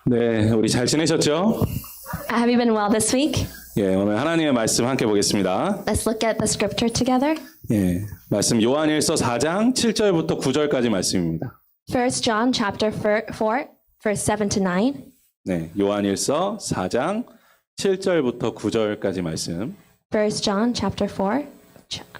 네, 우리 잘 지내셨죠? Have you been well this week? 예, 오늘 하나님의 말씀 함께 보겠습니다. Let's look at the scripture together. 예, 말씀 요한일서 4장 7절부터 9절까지 말씀입니다. 1 John chapter 4, verse 7 to 9. 네, 요한일서 4장 7절부터 9절까지 말씀. 1 John chapter 4,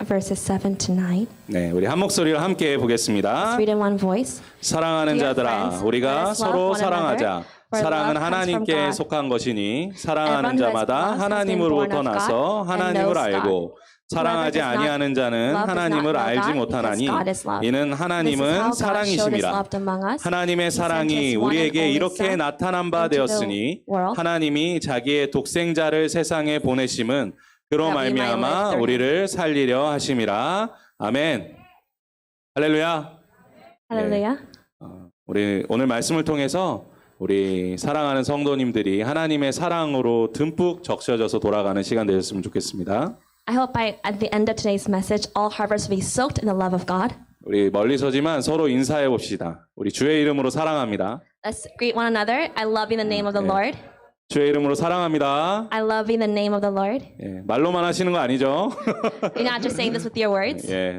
verses 7 to 9. 네, 우리 한 목소리로 함께 보겠습니다. Let's read in one voice. 사랑하는 Dear 자들아, friends, let 우리가 us love 서로 one 사랑하자. another, for 사랑은 love comes from 하나님께 God. 속한 것이니 사랑하는 Everyone who has 자마다 loved has been 하나님으로부터 born of 나서 God and 하나님을 knows 알고 사랑하지 Whoever does not 아니하는 자는 love does not 하나님을 know 알지 God, 못하나니 because God is love. 이는 This is how 하나님은 God showed his 사랑이심이라. love among us. 하나님의 He sent 사랑이 his one and 우리에게 only 이렇게 Son 나타난 바 into the 되었으니 world. 하나님이 자기의 독생자를 세상에 보내심은 그로 That we might live 말미암아 through 우리를 살리려 하심이라. 아멘. 할렐루야. Hallelujah. 우리 오늘 말씀을 통해서 우리 사랑하는 성도님들이 하나님의 사랑으로 듬뿍 적셔져서 돌아가는 시간 되셨으면 좋겠습니다. I hope at the end of today's message, all harvests will be soaked in the love of God. 우리 멀리서지만 서로 인사해 봅시다. 우리 주의 이름으로 사랑합니다. Let's greet one another. I love you in the name of the Lord. 주의 이름으로 사랑합니다. I love you in the name of the Lord. 예, 말로만 하시는 거 아니죠? You're not just saying this with your words. 예,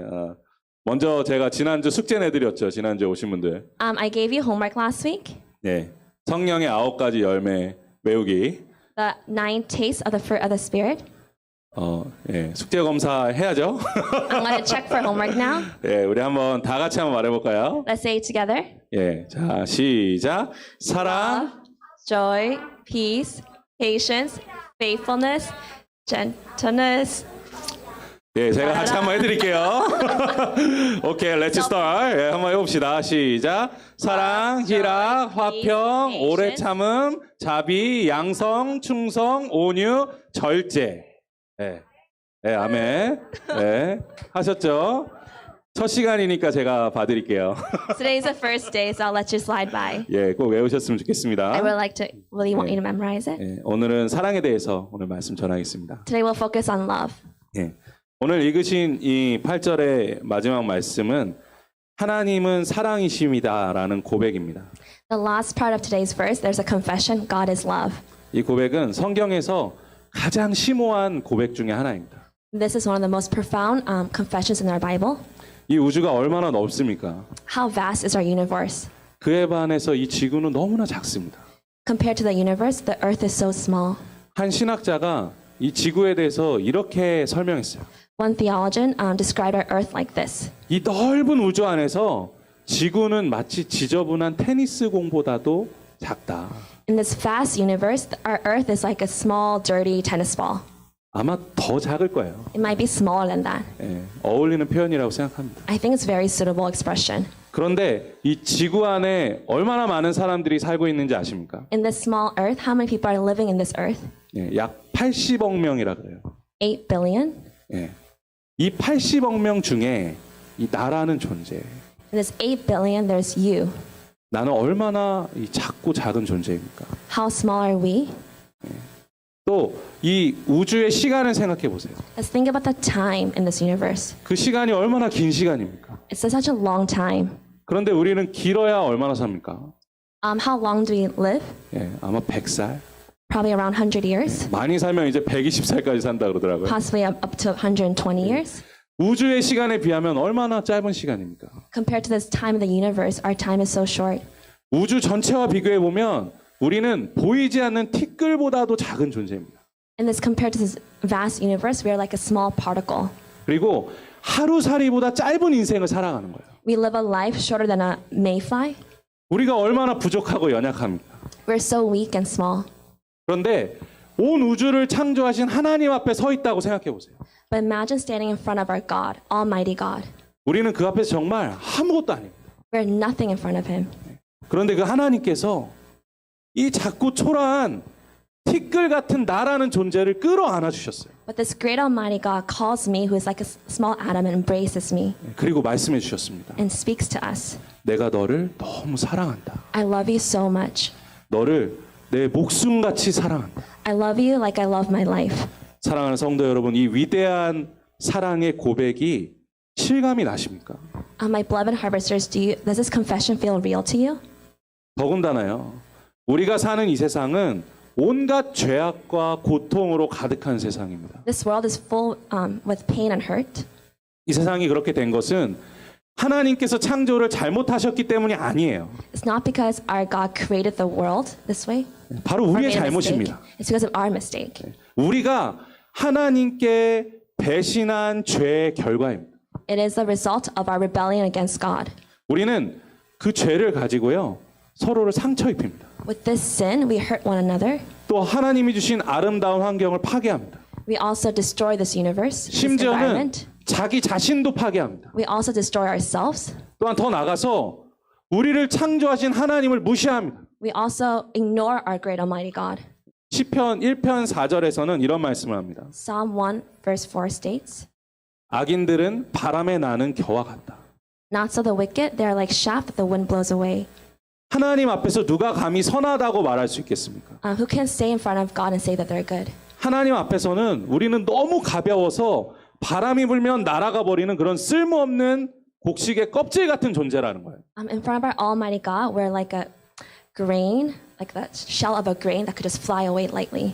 먼저 제가 지난주 숙제 내드렸죠. 지난주에 오신 분들. I gave you homework last week. 예, 성령의 9가지 열매 외우기. The 9 tastes of the fruit of the Spirit. 예, 숙제 검사 해야죠. I'm going to check for homework now. 예, 우리 한번 다 같이 한번 말해볼까요? Let's say it together. 예, 자, 시작. 사랑, Joy, peace, patience, faithfulness, gentleness. 예, 제가 같이 한번 해드릴게요. 오케이, let's start. 예, 한번 해봅시다. 시작. 사랑, 희락, 화평, 오래 참음, 자비, 양성, 충성, 온유, 절제. 예, 예, 아멘. 예, 하셨죠? 첫 시간이니까 제가 봐드릴게요. Today's the first day, so I'll let you slide by. 예, 꼭 외우셨으면 I 좋겠습니다. would like to really want you to memorize it. 예, 오늘은 사랑에 대해서 오늘 말씀 전하겠습니다. Today we'll focus on love. 예, 오늘 읽으신 이 8절의 마지막 말씀은 하나님은 사랑이심이다라는 고백입니다. The last part of today's verse, there's a confession, God is love. 이 고백은 성경에서 가장 심오한 고백 중에 하나입니다. This is one of the most profound confessions in our Bible. 이 우주가 얼마나 넓습니까? How vast is our universe? 그에 반해서 이 지구는 너무나 작습니다. Compared to the universe, the earth is so small. 한 신학자가 이 지구에 대해서 이렇게 설명했어요. One theologian described our earth like this. 이 넓은 우주 안에서 지구는 마치 지저분한 테니스 공보다도 작다. In this vast universe, our earth is like a small, dirty tennis ball. 아마 더 작을 거예요. It might be smaller than that. 예, 어울리는 표현이라고 생각합니다. I think it's a very suitable expression. 그런데 이 지구 안에 얼마나 많은 사람들이 살고 있는지 아십니까? In this small earth, how many people are living in this earth? 예, 약 80억 명이라 그래요. 8 billion. 예, 이 80억 명 중에 이 나라는 존재. In this 8 billion, there's you. 나는 얼마나 이 작고 작은 존재입니까? How small are we? 또 이 우주의 시간을 생각해 보세요. Let's think about the time in this universe. 그 시간이 얼마나 긴 시간입니까? It's such a long time. 그런데 우리는 길어야 얼마나 삽니까? How long do we live? 예, 아마 100살. Probably around 100 years. 많이 살면 이제 120살까지 산다 그러더라고요. Possibly up to 120 years. 우주의 시간에 비하면 얼마나 짧은 시간입니까? Compared to this time of the universe, our time is so short. 우주 전체와 비교해 보면 우리는 보이지 않는 티끌보다도 작은 존재입니다. In this compared to this vast universe, we are like a small particle. 그리고 하루살이보다 짧은 인생을 살아가는 거예요. We live a life shorter than a mayfly. 우리가 얼마나 부족하고 연약합니까? We're so weak and small. 그런데 온 우주를 창조하신 하나님 앞에 서 있다고 생각해 보세요. But imagine standing in front of our God, Almighty God. 우리는 그 앞에서 정말 아무것도 아닙니다. We're nothing in front of Him. 그런데 그 하나님께서 이 작고 초라한 티끌 같은 나라는 존재를 끌어안아 주셨어요. But this great Almighty God calls me, who is like a small atom, and embraces me 그리고 말씀해 주셨습니다. and speaks to us. 내가 너를 너무 사랑한다. I love you so much. 너를 내 목숨같이 사랑한다. I love you like I love my life. 사랑하는 성도 여러분, 이 위대한 사랑의 고백이 실감이 나십니까? My beloved harvesters, does this confession feel real to you? 더군다나요. 우리가 사는 이 세상은 온갖 죄악과 고통으로 가득한 세상입니다. This world is full with pain and hurt. 이 세상이 그렇게 된 것은 하나님께서 창조를 잘못하셨기 때문이 아니에요. It's not because our God created the world this way. 바로 or 우리의 made a mistake. 잘못입니다. It's because of our mistake. 우리가 하나님께 배신한 죄의 결과입니다. It is the result of our rebellion against God. 우리는 그 죄를 가지고요. 서로를 상처 입힙니다. With this sin, we hurt one another. 또 하나님이 주신 아름다운 환경을 파괴합니다. We also destroy this universe, this 심지어는 environment. 자기 자신도 파괴합니다. We also destroy ourselves. 또한 더 나가서 우리를 창조하신 하나님을 무시합니다. We also ignore our great Almighty God. 시편 1편 4절에서는 이런 말씀을 합니다. Psalm 1 verse 4 states, 악인들은 바람에 나는 겨와 같다. Not so the wicked, they are like chaff that the wind blows away. 하나님 앞에서 누가 감히 선하다고 말할 수 있겠습니까? Who can stay in front of God and say that they're good? 하나님 앞에서는 우리는 너무 가벼워서 바람이 불면 날아가 버리는 그런 쓸모없는 곡식의 껍질 같은 존재라는 거예요. In front of our Almighty God, we're like a grain, like the shell of a grain that could just fly away lightly.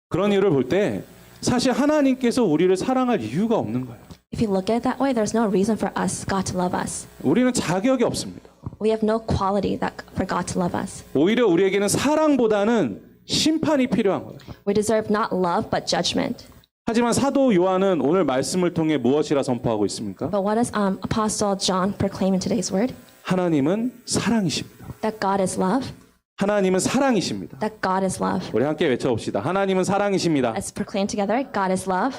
그런 일을 볼 때 사실 하나님께서 우리를 사랑할 이유가 없는 거예요. If you look at it that way, there's no reason for us, God to love us. 우리는 자격이 없습니다. We have no quality for God to love us. 오히려 우리에게는 사랑보다는 심판이 필요한 거예요. We deserve not love, but judgment. 하지만 사도 요한은 오늘 말씀을 통해 무엇이라 선포하고 있습니까? But what does Apostle John proclaim in today's word? 하나님은 사랑이십니다. That God is love. 하나님은 사랑이십니다. That God is love. 우리 함께 외쳐봅시다. 하나님은 사랑이십니다. Let's proclaim together, God is love.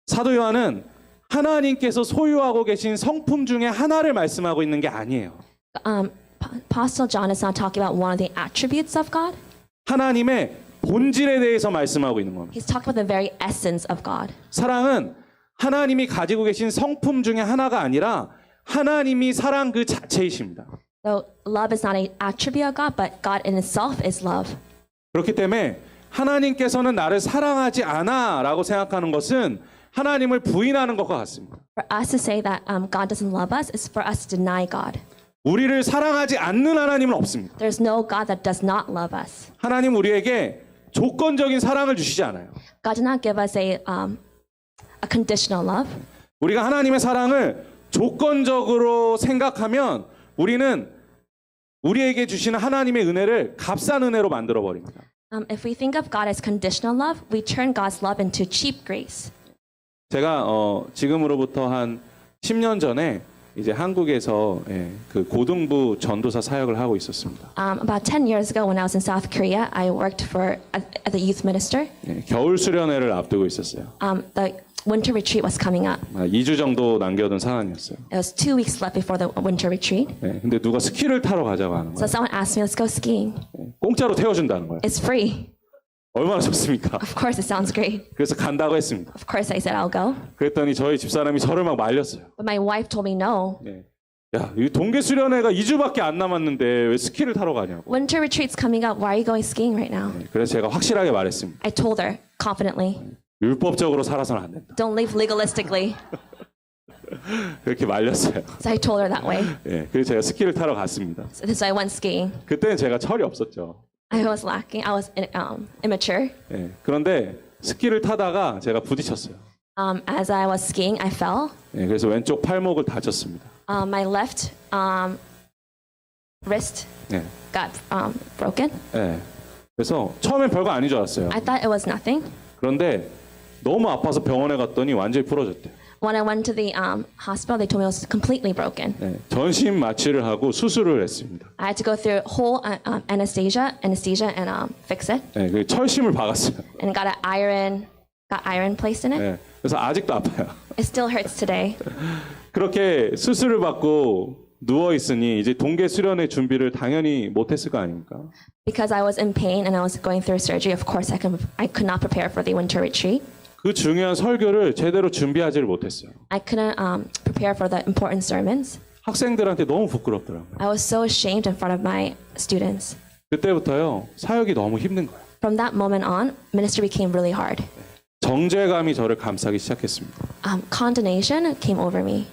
사도 요한은 하나님께서 소유하고 계신 성품 중에 하나를 말씀하고 있는 게 아니에요. Apostle John is not talking about one of the attributes of God. 하나님의 본질에 대해서 말씀하고 있는 겁니다. He's talking about the very essence of God. 사랑은 하나님이 가지고 계신 성품 중에 하나가 아니라 하나님이 사랑 그 자체이십니다. So love is not an attribute of God, but God in itself is love. 그렇기 때문에 하나님께서는 나를 사랑하지 않아라고 생각하는 것은 하나님을 부인하는 것과 같습니다. For us to say that God doesn't love us is for us to deny God. 우리를 사랑하지 않는 하나님은 없습니다. There's no God that does not love us. 하나님 우리에게 조건적인 사랑을 주시지 않아요. God did not give us a conditional love. 우리가 하나님의 사랑을 조건적으로 생각하면 우리는 우리에게 주시는 하나님의 은혜를 값싼 은혜로 만들어 버립니다. If we think of God as conditional love, we turn God's love into cheap grace. 제가 지금으로부터 한 10년 전에 이제 한국에서 그 고등부 전도사 사역을 하고 있었습니다. About 10 years ago, when I was in South Korea, I worked as a youth minister. 겨울 수련회를 앞두고 있었어요. The winter retreat was coming up. 2주 정도 남겨둔 상황이었어요. It was 2 weeks left before the winter retreat. 근데 누가 스키를 타러 가자고 하는 So 거예요. someone asked me, let's go skiing. 공짜로 태워준다는 거예요. It's free. 얼마나 좋습니까? Of course, it sounds great. 그래서 간다고 했습니다. Of course, I said, I'll go. 그랬더니 저희 집사람이 저를 막 말렸어요. But my wife told me no. 야, 이 동계 수련회가 2주밖에 안 남았는데 왜 스키를 타러 가냐고. Winter retreat's coming up. Why are you going skiing right now? 그래서 제가 확실하게 말했습니다. I told her confidently, 율법적으로 살아서는 안 된다. don't live legalistically. 그렇게 말렸어요. So I told her that way. 그래서 제가 스키를 타러 갔습니다. So I went skiing. 그때는 제가 철이 없었죠. I was lacking. I was immature. 그런데 스키를 타다가 제가 부딪혔어요. As I was skiing, I fell. 그래서 왼쪽 팔목을 다쳤습니다. My left wrist got broken. 그래서 처음엔 별거 아닌 줄 알았어요. I thought it was nothing. 그런데 너무 아파서 병원에 갔더니 완전히 부러졌대요. When I went to the hospital, they told me it was completely broken. 전신 마취를 하고 수술을 했습니다. I had to go through whole anesthesia and fix it. 그 철심을 박았어요. And got iron placed in it. 그래서 아직도 아파요. It still hurts today. 그렇게 수술을 받고 누워 있으니 이제 동계 수련회 준비를 당연히 못했을 거 아닙니까? Because I was in pain and I was going through surgery, of course I could not prepare for the winter retreat. 그 중요한 설교를 제대로 준비하지를 못했어요. I couldn't prepare for the important sermons. 학생들한테 너무 부끄럽더라고요. I was so ashamed in front of my students. 그때부터요 사역이 너무 힘든 거예요. From that moment on, ministry became really hard. 정죄감이 저를 감싸기 시작했습니다. condemnation came over me.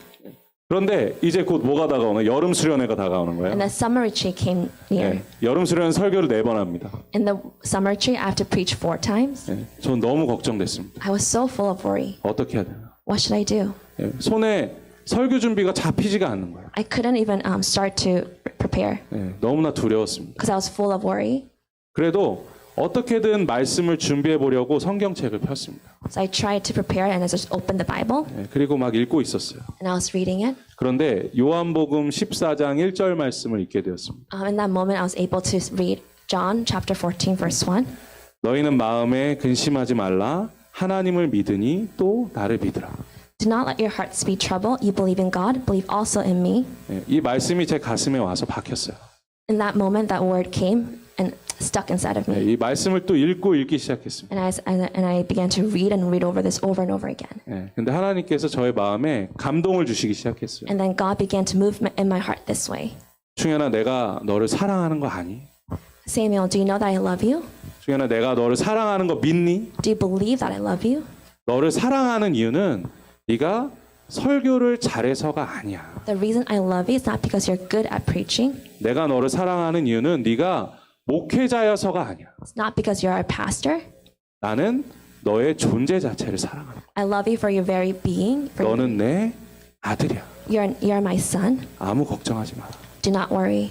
그런데 이제 곧 뭐가 다가오나요? 여름 수련회가 다가오는 거예요. And the summer retreat came near. 네, 여름 수련 설교를 4번 합니다. In the summer retreat, I have to preach 4 times. 네, 전 너무 걱정됐습니다. I was so full of worry. 어떻게 해야 되나? What should I do? 네, 손에 설교 준비가 잡히지가 않는 거예요. I couldn't even start to prepare 네, 너무나 두려웠습니다. because I was full of worry. 그래도 어떻게든 말씀을 준비해 보려고 성경책을 폈습니다. So I tried to prepare and I just opened the Bible 네, 그리고 막 읽고 있었어요. and I was reading it. 그런데 요한복음 14장 1절 말씀을 읽게 되었습니다. In that moment, I was able to read John chapter 14, verse 1. 너희는 마음에 근심하지 말라. 하나님을 믿으니 또 나를 믿으라. Do not let your hearts be troubled. You believe in God, believe also in me. 네, 이 말씀이 제 가슴에 와서 박혔어요. In that moment, that word came and stuck inside of 네, me. 이 말씀을 또 읽기 시작했습니다. And I began to read and read over this over and over again. 네, 근데 하나님께서 저의 마음에 감동을 주시기 시작했어요. And then God began to move in my heart this way. 충현아, 내가 너를 사랑하는 거 아니? Samuel, do you know that I love you? 충현아, 내가 너를 사랑하는 거 믿니? Do you believe that I love you? 너를 사랑하는 이유는 네가 설교를 잘해서가 아니야. The reason I love you is not because you're good at preaching. 내가 너를 사랑하는 이유는 네가 목회자여서가 아니야. It's not because you're a pastor. 나는 너의 존재 자체를 사랑한다. I love you for your very being. 너는 내 아들이야. You're my son. 아무 걱정하지 마라. Do not worry.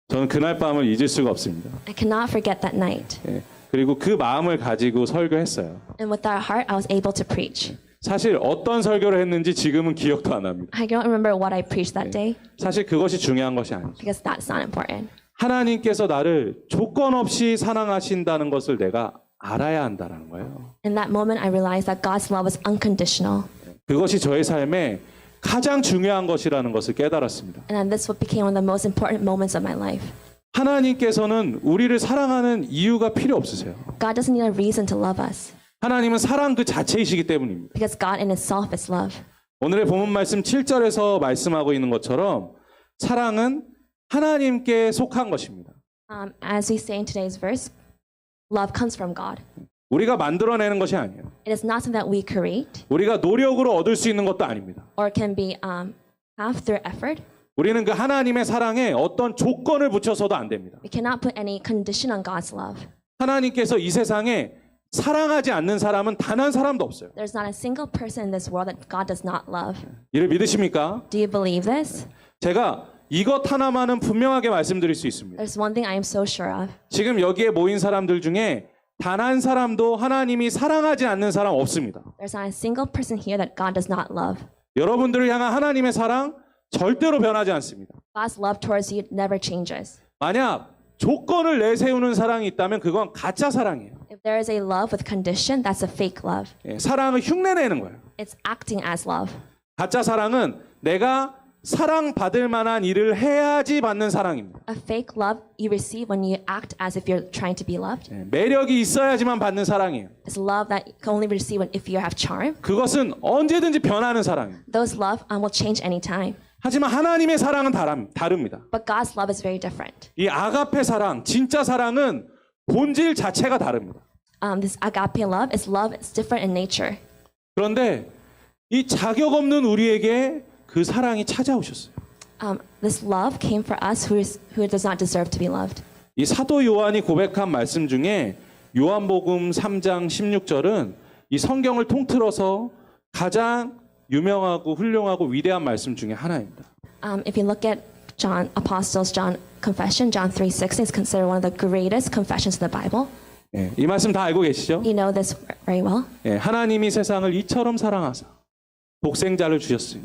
저는 그날 밤을 잊을 수가 없습니다. I cannot forget that night. 예, 그리고 그 마음을 가지고 설교했어요. And with that heart, I was able to preach. 사실 어떤 설교를 했는지 지금은 기억도 안 납니다. I don't remember what I preached that day 사실 그것이 중요한 것이 아니죠. because that's not important. 하나님께서 나를 조건 없이 사랑하신다는 것을 내가 알아야 한다는 거예요. In that moment, I realized that God's love was unconditional. 그것이 저의 삶에 가장 중요한 것이라는 것을 깨달았습니다. And then this became one of the most important moments of my life. 하나님께서는 우리를 사랑하는 이유가 필요 없으세요. God doesn't need a reason to love us 하나님은 사랑 그 자체이시기 때문입니다. because God in itself is love. 오늘의 본문 말씀 7절에서 말씀하고 있는 것처럼 사랑은 하나님께 속한 것입니다. As we say in today's verse, love comes from God. 우리가 만들어내는 것이 아니에요. It is not something that we create 우리가 노력으로 얻을 수 있는 것도 아닙니다. or can be have through effort. 우리는 그 하나님의 사랑에 어떤 조건을 붙여서도 안 됩니다. We cannot put any condition on God's love. 하나님께서 이 세상에 사랑하지 않는 사람은 단 한 사람도 없어요. There's not a single person in this world that God does not love. 이를 믿으십니까? Do you believe this? 제가 이것 하나만은 분명하게 말씀드릴 수 있습니다. There's one thing I am so sure of. 지금 여기에 모인 사람들 중에 단 한 사람도 하나님이 사랑하지 않는 사람 없습니다. There's not a single person here that God does not love. 여러분들을 향한 하나님의 사랑 절대로 변하지 않습니다. God's love towards you never changes. 만약 조건을 내세우는 사랑이 있다면 그건 가짜 사랑이에요. If there is a love with condition, that's a fake love. 예, 사랑을 흉내내는 거예요. It's acting as love. 가짜 사랑은 내가 사랑받을 만한 일을 해야지 받는 사랑입니다. A fake love you receive when you act as if you're trying to be loved. 예, 매력이 있어야지만 받는 사랑이에요. It's love that you can only receive if you have charm. 그것은 언제든지 변하는 사랑이에요. Those love will change anytime. 하지만 하나님의 사랑은 다릅니다. But God's love is very different. 이 아가페 사랑, 진짜 사랑은 본질 자체가 다릅니다. This agape love is different in nature. 그런데 이 자격 없는 우리에게 그 사랑이 찾아오셨어요. This love came for us who does not deserve to be loved. 이 사도 요한이 고백한 말씀 중에 요한복음 3장 16절은 이 성경을 통틀어서 가장 유명하고 훌륭하고 위대한 말씀 중에 하나입니다. If you look at John confession, John 3:16 is considered one of the greatest confessions in the Bible. 예, 이 말씀 다 알고 계시죠? You know this very well. 예, 하나님이 세상을 이처럼 사랑하사 독생자를 주셨으니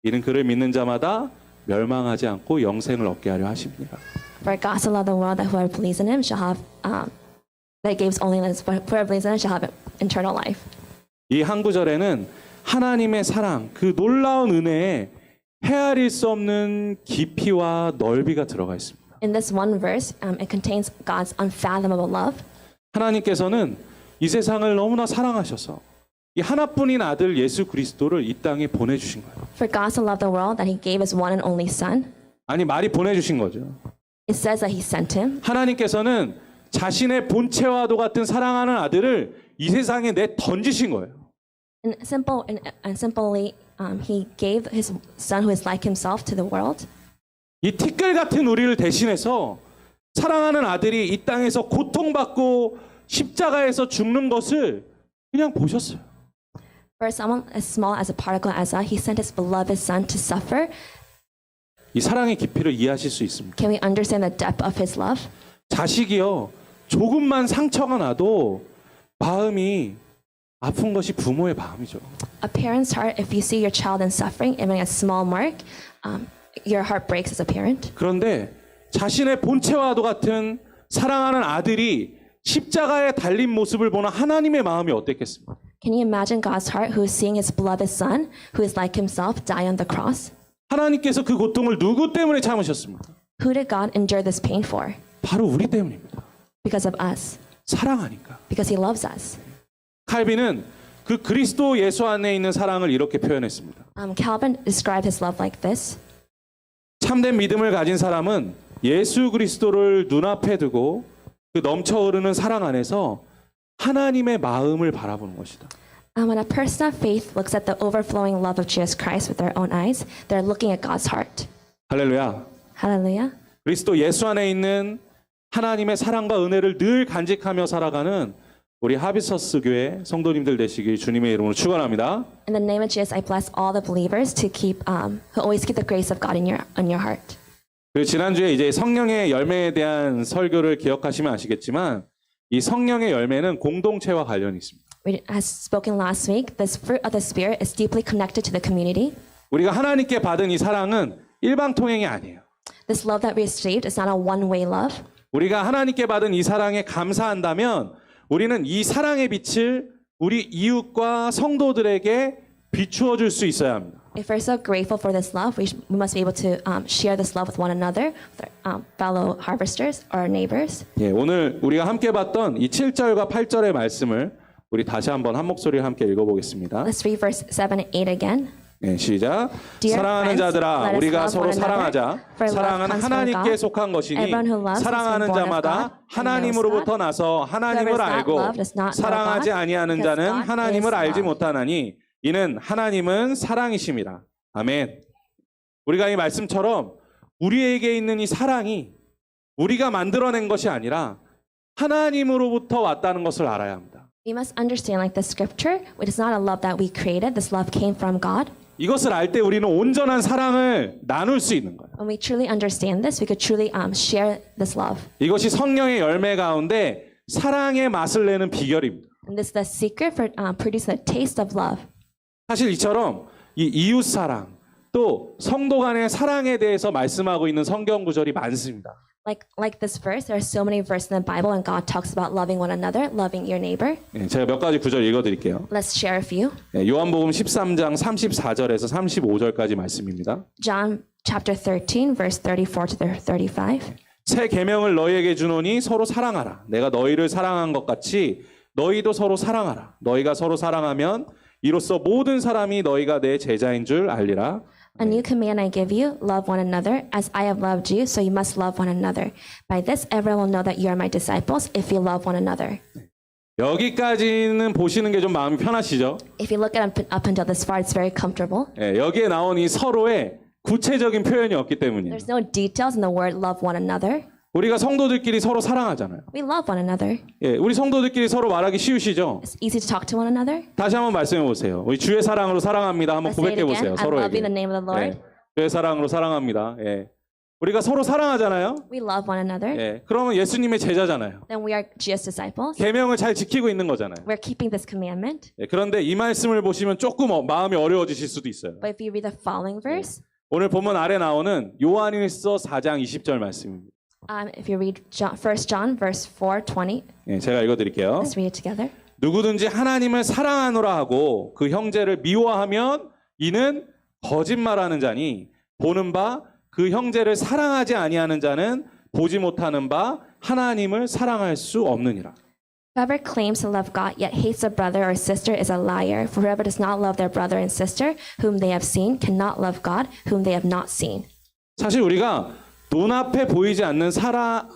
이는 그를 믿는 자마다 멸망하지 않고 영생을 얻게 하려 하십니다. For God so loved the world that whoever believes in Him shall have that gives only whoever believes in Him shall have eternal life. 이 한 구절에는 하나님의 사랑, 그 놀라운 은혜에 헤아릴 수 없는 깊이와 넓이가 들어가 있습니다. In this one verse, it contains God's unfathomable love. 하나님께서는 이 세상을 너무나 사랑하셔서 이 하나뿐인 아들 예수 그리스도를 이 땅에 보내주신 거예요. For God so loved the world that He gave His one and only Son. 아니 말이 보내주신 거죠. It says that He sent Him. 하나님께서는 자신의 본체와도 같은 사랑하는 아들을 이 세상에 내 던지신 거예요. And simply, he gave his son who is like himself to the world. 이 티끌 같은 우리를 대신해서 사랑하는 아들이 이 땅에서 고통받고 십자가에서 죽는 것을 그냥 보셨어요. For someone as small as a particle as he sent his beloved son to suffer. 이 사랑의 깊이를 이해하실 수 있습니다. Can we understand the depth of his love? 자식이요, 조금만 상처가 나도 마음이 아픈 것이 부모의 마음이죠. A parent's heart, if you see your child in suffering, even a small mark, your heart breaks as a parent. 그런데 자신의 본체와도 같은 사랑하는 아들이 십자가에 달린 모습을 보는 하나님의 마음이 어땠겠습니까? Can you imagine God's heart who is seeing his beloved son, who is like himself, die on the cross? 하나님께서 그 고통을 누구 때문에 참으셨습니까? Who did God endure this pain for? 바로 우리 때문입니다. Because of us. 사랑하니까. Because he loves us. 칼빈은 그 그리스도 예수 안에 있는 사랑을 이렇게 표현했습니다. Calvin described his love like this. 참된 믿음을 가진 사람은 예수 그리스도를 눈앞에 두고 그 넘쳐 흐르는 사랑 안에서 하나님의 마음을 바라보는 것이다. When a person of faith looks at the overflowing love of Jesus Christ with their own eyes, they're looking at God's heart. 할렐루야. Hallelujah. 그리스도 예수 안에 있는 하나님의 사랑과 은혜를 늘 간직하며 살아가는 우리 하비서스 교회 성도님들 되시길 주님의 이름으로 축원합니다. In the name of Jesus, I bless all the believers to keep, who always keep the grace of God in your heart. 그리고 지난주에 이제 성령의 열매에 대한 설교를 기억하시면 아시겠지만 이 성령의 열매는 공동체와 관련이 있습니다. We as spoken last week, this fruit of the Spirit is deeply connected to the community. 우리가 하나님께 받은 이 사랑은 일방통행이 아니에요. This love that we received is not a one-way love. 우리가 하나님께 받은 이 사랑에 감사한다면 우리는 이 사랑의 빛을 우리 이웃과 성도들에게 비추어 줄 수 있어야 합니다. If we're so grateful for this love, we must be able to share this love with one another, with our fellow harvesters or neighbors. 예, 오늘 우리가 함께 봤던 이 7절과 8절의 말씀을 우리 다시 한번 한 목소리로 함께 읽어보겠습니다. Let's read verse 7 and 8 again. 예, 시작. Dear 사랑하는 friends, 자들아, let us 우리가 love 서로 one another, 사랑하자. for love 사랑은 comes from 하나님께 God. 속한 것이니 Everyone who loves is 사랑하는 born of 자마다 God and knows 하나님으로부터 God. 나서 하나님을 Whoever is not 알고 loved does not know 사랑하지 God, 아니하는 because 자는 God 하나님을 is 알지 love. 못하나니 이는 하나님은 사랑이심이라. 아멘. 우리가 이 말씀처럼 우리에게 있는 이 사랑이 우리가 만들어낸 것이 아니라 하나님으로부터 왔다는 것을 알아야 합니다. We must understand, like the scripture, it is not a love that we created. This love came from God. 이것을 알 때 우리는 온전한 사랑을 나눌 수 있는 거예요. When we truly understand this, we could truly share this love. 이것이 성령의 열매 가운데 사랑의 맛을 내는 비결입니다. And this is the secret for producing the taste of love. 사실 이처럼 이 이웃 사랑 또 성도 간의 사랑에 대해서 말씀하고 있는 성경 구절이 많습니다. Like this verse, there are so many verses in the Bible, and God talks about loving one another, loving your neighbor. 예, 제가 몇 가지 구절 읽어드릴게요. Let's share a few. 예, 요한복음 13장 34절에서 35절까지 말씀입니다. John chapter 13, verse 34 to 35. 새 계명을 너희에게 주노니 서로 사랑하라. 내가 너희를 사랑한 것 같이 너희도 서로 사랑하라. 너희가 서로 사랑하면 이로써 모든 사람이 너희가 내 제자인 줄 알리라. A new command I give you, love one another. As I have loved you, so you must love one another. By this, everyone will know that you are my disciples if you love one another. 여기까지는 보시는 게 좀 마음이 편하시죠? If you look at up until this far, it's very comfortable. 예, 여기에 나온 이 서로의 구체적인 표현이 없기 때문이에요. There's no details in the word love one another. 우리가 성도들끼리 서로 사랑하잖아요. We love one another. 예, 우리 성도들끼리 서로 말하기 쉬우시죠? It's easy to talk to one another. 다시 한번 말씀해 보세요. 우리 주의 사랑으로 사랑합니다. 한번 Let's say it 고백해 again. 보세요. I love you 서로에게. in the name of the Lord. 예, 주의 사랑으로 사랑합니다. 예. 우리가 서로 사랑하잖아요. We love one another. 예, 그러면 예수님의 제자잖아요. Then we are Jesus disciples. 계명을 잘 지키고 있는 거잖아요. We're keeping this commandment. 예, 그런데 이 말씀을 보시면 조금 마음이 어려워지실 수도 있어요. But if you read the following verse, 오늘 본문 아래 나오는 요한일서 4장 20절 말씀입니다. if you read 1 John verse 4:20, 예, 제가 읽어드릴게요. let's read it together. 누구든지 하나님을 사랑하노라 하고 그 형제를 미워하면 이는 거짓말하는 자니 보는 바 그 형제를 사랑하지 아니하는 자는 보지 못하는 바 하나님을 사랑할 수 없느니라. Whoever claims to love God yet hates a brother or sister is a liar. For whoever does not love their brother and sister whom they have seen cannot love God whom they have not seen. 사실 우리가 눈앞에 보이지 않는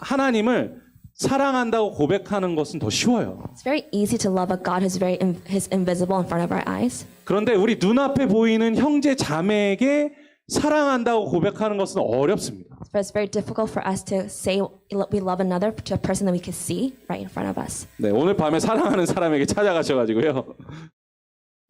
하나님을 사랑한다고 고백하는 것은 더 쉬워요. It's very easy to love a God who's invisible in front of our eyes. 그런데 우리 눈앞에 보이는 형제 자매에게 사랑한다고 고백하는 것은 어렵습니다. But it's very difficult for us to say we love another to a person that we can see right in front of us. 네, 오늘 밤에 사랑하는 사람에게 찾아가셔가지고요.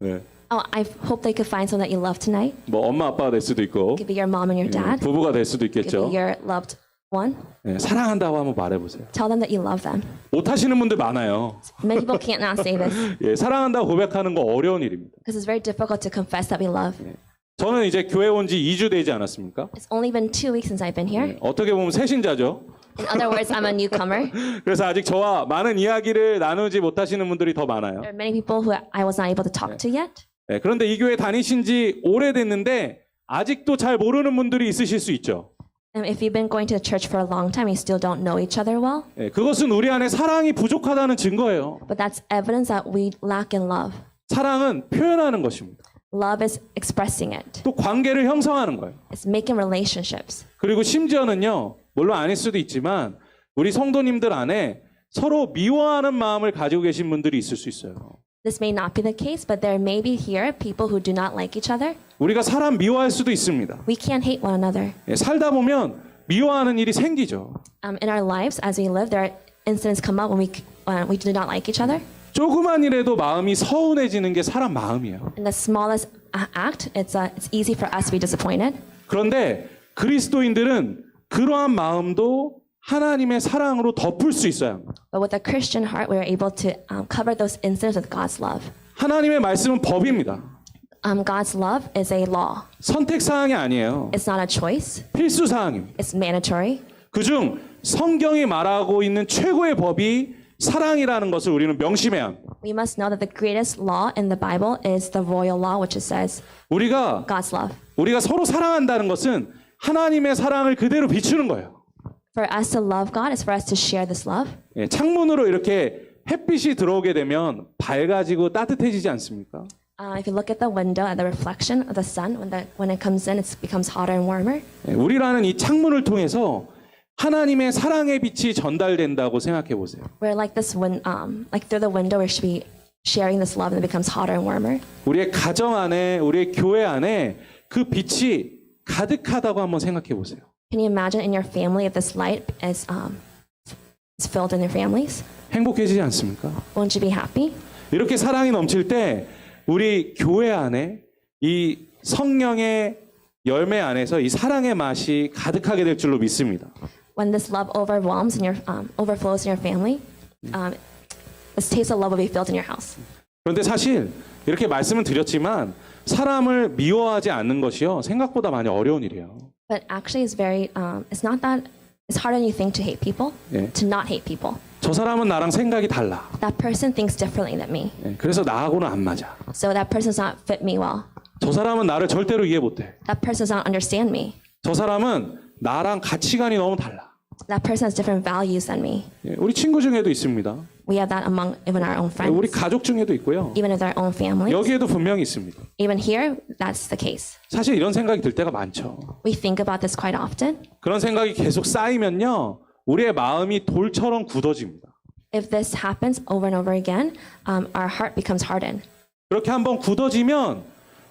네, I hope that you could find someone that you love tonight. 뭐 엄마 아빠가 될 수도 있고 Could be your mom and your dad. 부부가 될 수도 Could 있겠죠. be your loved one. 네, 사랑한다고 한번 말해보세요. Tell them that you love them. 못하시는 분들 많아요. Many people can't not say this 예, 사랑한다고 고백하는 거 어려운 일입니다. because it's very difficult to confess that we love. 저는 이제 교회 온 지 2주 되지 않았습니까? It's only been 2 weeks since I've been here. 어떻게 보면 새신자죠. In other words, I'm a newcomer. 그래서 아직 저와 많은 이야기를 나누지 못하시는 분들이 더 많아요. There are many people who I was not able to talk to yet. 예, 그런데 이 교회 다니신 지 오래됐는데 아직도 잘 모르는 분들이 있으실 수 있죠. And if you've been going to the church for a long time, you still don't know each other well. 예, 그것은 우리 안에 사랑이 부족하다는 증거예요. But that's evidence that we lack in love. 사랑은 표현하는 것입니다. Love is expressing it. 또 관계를 형성하는 거예요. It's making relationships. 그리고 심지어는요, 물론 아닐 수도 있지만 우리 성도님들 안에 서로 미워하는 마음을 가지고 계신 분들이 있을 수 있어요. This may not be the case, but there may be here people who do not like each other. 우리가 사람 미워할 수도 있습니다. We can't hate one another. 예, 살다 보면 미워하는 일이 생기죠. In our lives, as we live, there are incidents come up when we do not like each other. 조그만 일에도 마음이 서운해지는 게 사람 마음이에요. In the smallest act, it's easy for us to be disappointed. 그런데 그리스도인들은 그러한 마음도 하나님의 사랑으로 덮을 수 있어야 합니다. But with a Christian heart, we are able to cover those incidents with God's love. 하나님의 말씀은 법입니다. God's love is a law. 선택 사항이 아니에요. It's not a choice. 필수 사항입니다. It's mandatory. 그중 성경이 말하고 있는 최고의 법이 사랑이라는 것을 우리는 명심해야 합니다. We must know that the greatest law in the Bible is the royal law, which it says 우리가 God's love. 서로 사랑한다는 것은 하나님의 사랑을 그대로 비추는 거예요. For us to love God is for us to share this love. 예, 창문으로 이렇게 햇빛이 들어오게 되면 밝아지고 따뜻해지지 않습니까? If you look at the window at the reflection of the sun, when it comes in, it becomes hotter and warmer. 예, 우리라는 이 창문을 통해서 하나님의 사랑의 빛이 전달된다고 생각해 보세요. We're like this like through the window, we should be sharing this love, and it becomes hotter and warmer. 우리의 가정 안에, 우리의 교회 안에 그 빛이 가득하다고 한번 생각해 보세요. Can you imagine in your family if this light is filled in your families? 행복해지지 않습니까? Won't you be happy? 이렇게 사랑이 넘칠 때 우리 교회 안에 이 성령의 열매 안에서 이 사랑의 맛이 가득하게 될 줄로 믿습니다. When this love overwhelms in your overflows in your family, this taste of love will be filled in your house. 그런데 사실 이렇게 말씀을 드렸지만 사람을 미워하지 않는 것이요 생각보다 많이 어려운 일이에요. But actually, it's not that it's harder than you think to hate people. 예. To not hate people. 저 사람은 나랑 생각이 달라. That person thinks differently than me, 예, 그래서 나하고는 안 맞아. so that person does not fit me well. 저 사람은 나를 절대로 이해 못해. That person does not understand me. 저 사람은 나랑 가치관이 너무 달라. That person has different values than me. 예, 우리 친구 중에도 있습니다. We have that among even our own 예, 우리 friends, 가족 중에도 있고요. even with our own families. 여기에도 분명히 있습니다. Even here, that's the case. 사실 이런 생각이 들 때가 많죠. We think about this quite often. 그런 생각이 계속 쌓이면요. 우리의 마음이 돌처럼 굳어집니다. If this happens over and over again, our heart becomes hardened. 그렇게 한번 굳어지면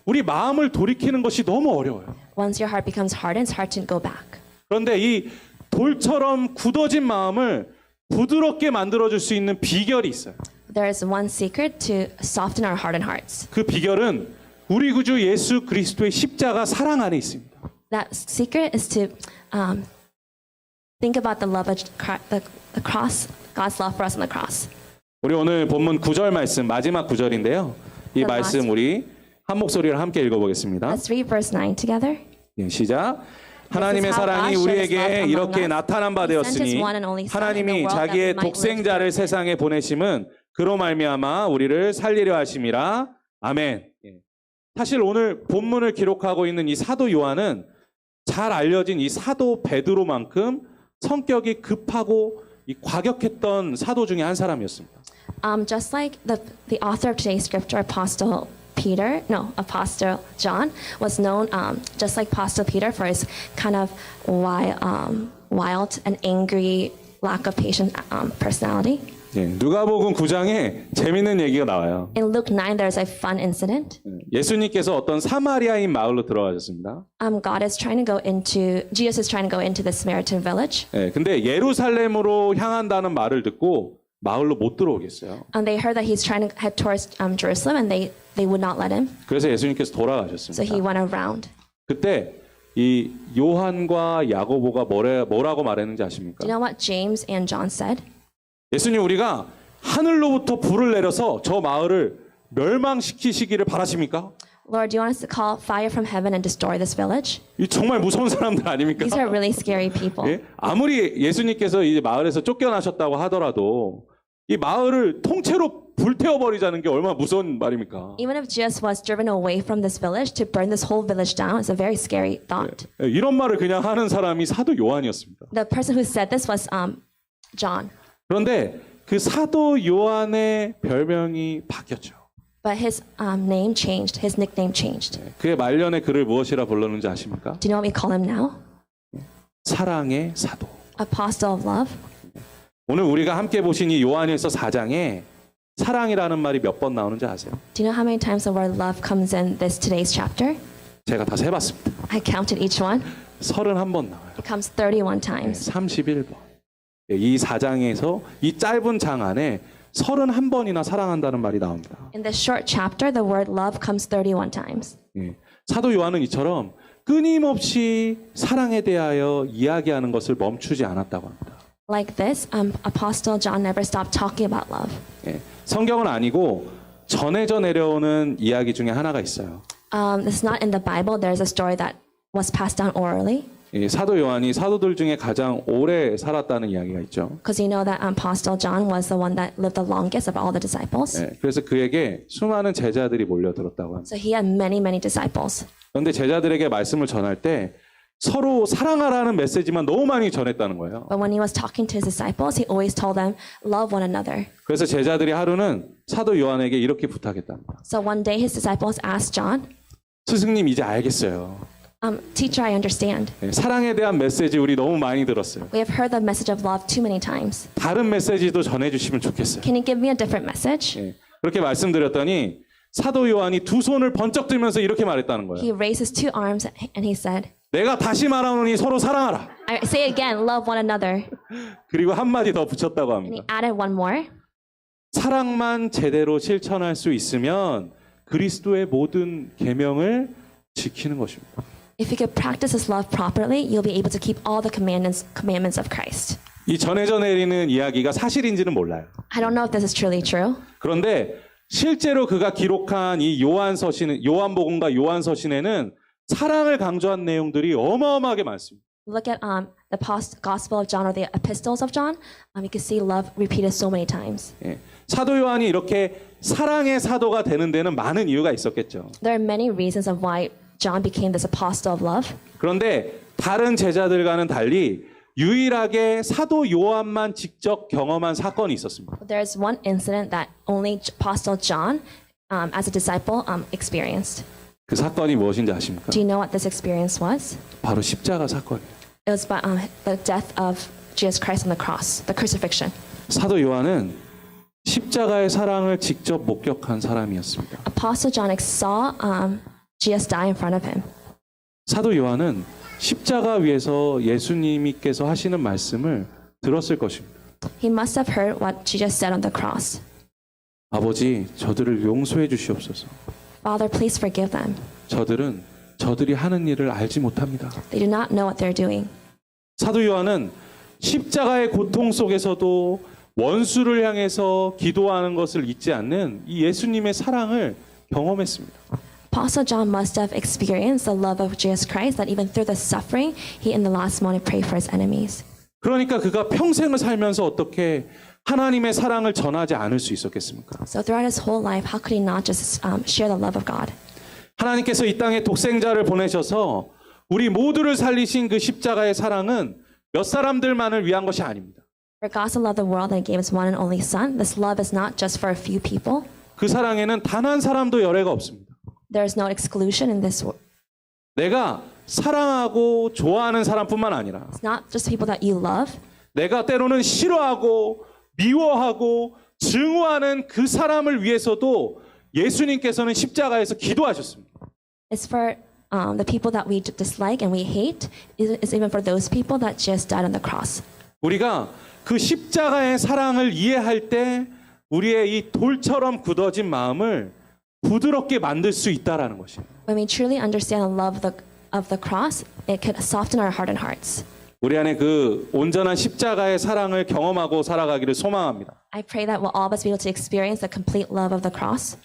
우리 마음을 돌이키는 것이 너무 어려워요. Once your heart becomes hardened, it's hard to go back. 그런데 이 돌처럼 굳어진 마음을 부드럽게 만들어줄 수 있는 비결이 있어요. There is one secret to soften our hardened hearts. 그 비결은 우리 구주 예수 그리스도의 십자가 사랑 안에 있습니다. That secret is to think about the love of the cross, God's love for us on the cross. 우리 오늘 본문 9절 말씀 마지막 9절인데요. 이 The 말씀 last- 우리 한 목소리로 함께 읽어보겠습니다. Let's read verse 9 together. 예, 시작. 하나님의 how 사랑이 God showed his 우리에게 love among 이렇게 us. 나타난 바 He sent 되었으니 his one and only Son in the 하나님이 world that we 자기의 might live 독생자를 through him. 세상에 보내심은 그로 말미암아 우리를 살리려 하심이라. 아멘. 예. 사실 오늘 본문을 기록하고 있는 이 사도 요한은 잘 알려진 이 사도 베드로만큼 성격이 급하고 이 과격했던 사도 중에 한 사람이었습니다. Just like the author of today's scripture, Apostle John, was known just like Apostle Peter for his kind of wild and angry lack of patient personality. 예, 누가복음 9장에 재밌는 얘기가 나와요. In Luke 9, there's a fun incident. 예수님께서 어떤 사마리아인 마을로 들어가셨습니다. Jesus is trying to go into the Samaritan village. 예, 근데 예루살렘으로 향한다는 말을 듣고 마을로 못 들어오겠어요. And they heard that he's trying to head towards Jerusalem, and they would not let him. 그래서 예수님께서 So he 돌아가셨습니다. went around. 그때 이 요한과 야고보가 뭐라고 말했는지 아십니까? Do you know what James and John said? 예수님, 우리가 하늘로부터 불을 내려서 저 마을을 멸망시키시기를 바라십니까? Lord, do you want us to call fire from heaven and destroy this village? 이 정말 무서운 사람들 아닙니까? These are really scary people. 예? 아무리 예수님께서 이 마을에서 쫓겨나셨다고 하더라도 이 마을을 통째로 불태워버리자는 게 얼마나 무서운 말입니까? Even if Jesus was driven away from this village to burn this whole village down, it's a very scary thought. 예, 이런 말을 그냥 하는 사람이 사도 요한이었습니다. The person who said this was John. 그런데 그 사도 요한의 별명이 바뀌었죠. But his name changed. His nickname changed. 그의 말년에 그를 무엇이라 불렀는지 아십니까? Do you know what we call him now? 사랑의 사도. Apostle of love. 오늘 우리가 함께 보신 이 요한일서 4장에 사랑이라는 말이 몇 번 나오는지 아세요? Do you know how many times the word love comes in today's chapter? 제가 다 세봤습니다. I counted each one. 31번 나와요. It comes 31 times. 31번. 이 4장에서 이 짧은 장 안에 31번이나 사랑한다는 말이 나옵니다. In this short chapter, the word love comes 31 times. 예. 사도 요한은 이처럼 끊임없이 사랑에 대하여 이야기하는 것을 멈추지 않았다고 합니다. Like this, Apostle John never stopped talking about love. 예. 성경은 아니고 전해져 내려오는 이야기 중에 하나가 있어요. This is not in the Bible. There's a story that was passed down orally. 예, 사도 요한이 사도들 중에 가장 오래 살았다는 이야기가 있죠. Because you know that Apostle John was the one that lived the longest of all the disciples. 예, 그래서 그에게 수많은 제자들이 몰려들었다고 합니다. So he had many, many disciples. 그런데 제자들에게 말씀을 전할 때 서로 사랑하라는 메시지만 너무 많이 전했다는 거예요. But when he was talking to his disciples, he always told them, love one another. 그래서 제자들이 하루는 사도 요한에게 이렇게 부탁했답니다. So one day his disciples asked John, 스승님, 이제 알겠어요. Teacher, I understand. 예, 사랑에 대한 메시지 우리 너무 많이 들었어요. We have heard the message of love too many times. 다른 메시지도 전해주시면 좋겠어요. Can you give me a different message? 예, 그렇게 말씀드렸더니 사도 요한이 두 손을 번쩍 들면서 이렇게 말했다는 거예요. He raised his two arms and he said, 내가 다시 말하노니 서로 사랑하라. I say again, love one another. 그리고 한마디 더 붙였다고 And he 합니다. added one more. 사랑만 제대로 실천할 수 있으면 그리스도의 모든 계명을 지키는 것입니다. If you could practice this love properly, you'll be able to keep all the commandments of Christ. 이 전해져 내리는 이야기가 사실인지는 몰라요. I don't know if this is truly true. 그런데 실제로 그가 기록한 이 요한복음과 요한서신에는 사랑을 강조한 내용들이 어마어마하게 많습니다. Look at the Gospel of John or the Epistles of John. You can see love repeated so many times. 예, 사도 요한이 이렇게 사랑의 사도가 되는 데는 많은 이유가 있었겠죠. There are many reasons of why John became this apostle of love. 그런데 다른 제자들과는 달리 유일하게 사도 요한만 직접 경험한 사건이 있었습니다. There's one incident that only Apostle John, as a disciple, experienced. 그 사건이 무엇인지 아십니까? Do you know what this experience was? 바로 십자가 사건이에요. It was the death of Jesus Christ on the cross, the crucifixion. 사도 요한은 십자가의 사랑을 직접 목격한 사람이었습니다. Apostle John saw Jesus die in front of him. 사도 요한은 십자가 위에서 예수님께서 하시는 말씀을 들었을 것입니다. He must have heard what Jesus said on the cross. 아버지, 저들을 용서해 주시옵소서. Father, please forgive them. 저들이 하는 일을 알지 못합니다. They do not know what they're doing. 사도 요한은 십자가의 고통 속에서도 원수를 향해서 기도하는 것을 잊지 않는 이 예수님의 사랑을 경험했습니다. Apostle John must have experienced the love of Jesus Christ that even through the suffering, he in the last moment prayed for his enemies. 그러니까 그가 평생을 살면서 어떻게 하나님의 사랑을 전하지 않을 수 있었겠습니까? So throughout his whole life, how could he not just share the love of God? 하나님께서 이 땅에 독생자를 보내셔서 우리 모두를 살리신 그 십자가의 사랑은 몇 사람들만을 위한 것이 아닙니다. For God so loved the world that he gave his one and only Son. This love is not just for a few people. 그 사랑에는 단 한 사람도 열애가 없습니다. There is no exclusion in this world. 내가 사랑하고 좋아하는 사람뿐만 아니라 It's not just people that you love. 내가 때로는 싫어하고 미워하고 증오하는 그 사람을 위해서도 예수님께서는 십자가에서 기도하셨습니다. It's for the people that we dislike and we hate. It's even for those people that just died on the cross. 우리가 그 십자가의 사랑을 이해할 때 우리의 이 돌처럼 굳어진 마음을 부드럽게 만들 수 있다라는 것이에요. When we truly understand the love of the cross, it could soften our heart and hearts. 우리 안에 그 온전한 십자가의 사랑을 경험하고 살아가기를 소망합니다. I pray that we'll all of us be able to experience the complete love of the cross.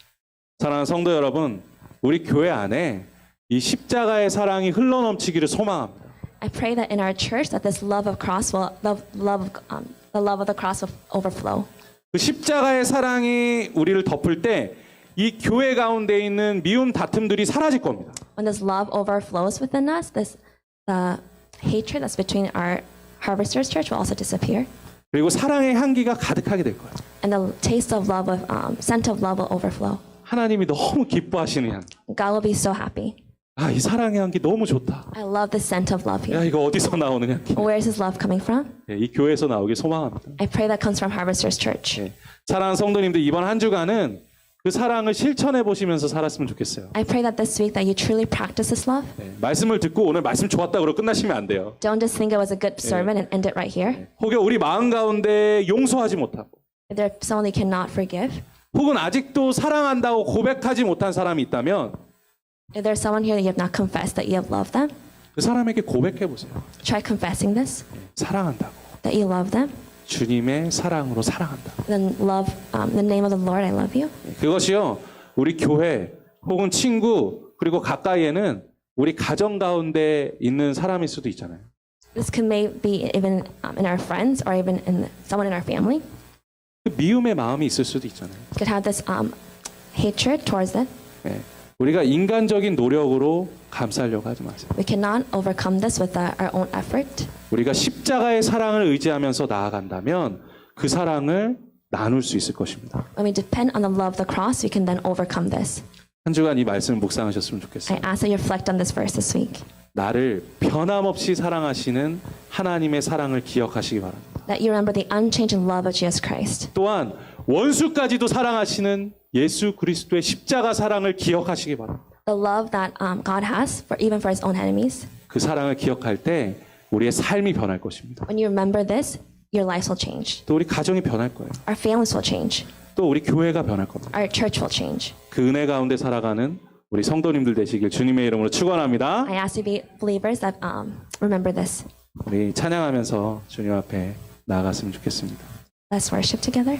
사랑하는 성도 여러분, 우리 교회 안에 이 십자가의 사랑이 흘러넘치기를 소망합니다. I pray that in our church that this love of cross will the love of the cross will overflow. 그 십자가의 사랑이 우리를 덮을 때 이 교회 가운데 있는 미움 다툼들이 사라질 겁니다. When this love overflows within us, the hatred that's between our harvesters church will also disappear, 그리고 사랑의 향기가 가득하게 될 거예요. and the taste of love of scent of love will overflow. 하나님이 너무 기뻐하시는 향기. God will be so happy. 아, 이 사랑의 향기 너무 좋다. I love the scent of love 야, here. 이거 어디서 나오는 향기? Where is His love coming from? 예, 이 교회에서 나오길 소망합니다. I pray that comes from Harvesters Church. 예, 사랑하는 성도님들, 이번 한 주간은 그 사랑을 실천해 보시면서 살았으면 좋겠어요. I pray that this week that you truly practice this love. 예, 말씀을 듣고 오늘 말씀 좋았다 그러고 끝나시면 안 돼요. Don't just think it was a good sermon and end it right here. 혹여 우리 마음 가운데 용서하지 못하고 If there's someone you cannot forgive, 혹은 아직도 사랑한다고 고백하지 못한 사람이 있다면 if there's someone here that you have not confessed that you have loved them, 그 사람에게 고백해 보세요. try confessing this, 사랑한다고. that you love them. 주님의 사랑으로 사랑한다. Then love the name of the Lord. I love you. 그것이요, 우리 교회 혹은 친구 그리고 가까이에는 우리 가정 가운데 있는 사람일 수도 있잖아요. This can maybe even in our friends or even in someone in our family. 그 미움의 마음이 있을 수도 있잖아요. Could have this hatred towards it. 예, 우리가 인간적인 노력으로 감싸려고 하지 마세요. We cannot overcome this with our own effort. 우리가 십자가의 사랑을 의지하면서 나아간다면 그 사랑을 나눌 수 있을 것입니다. When we depend on the love of the cross, we can then overcome this. 한 주간 이 말씀을 묵상하셨으면 좋겠어요. I ask that you reflect on this verse this week. 나를 변함없이 사랑하시는 하나님의 사랑을 기억하시기 바랍니다. That you remember the unchanging love of Jesus Christ. 또한 원수까지도 사랑하시는 예수 그리스도의 십자가 사랑을 기억하시기 바랍니다. The love that God has even for His own enemies. 그 사랑을 기억할 때 우리의 삶이 변할 것입니다. When you remember this, your lives will change. 또 우리 가정이 변할 거예요. Our families will change. 또 우리 교회가 변할 겁니다. Our church will change. 그 은혜 가운데 살아가는 우리 성도님들 되시길 주님의 이름으로 축원합니다. I ask you to be believers that remember this. 우리 찬양하면서 주님 앞에 나아갔으면 좋겠습니다. Let's worship together.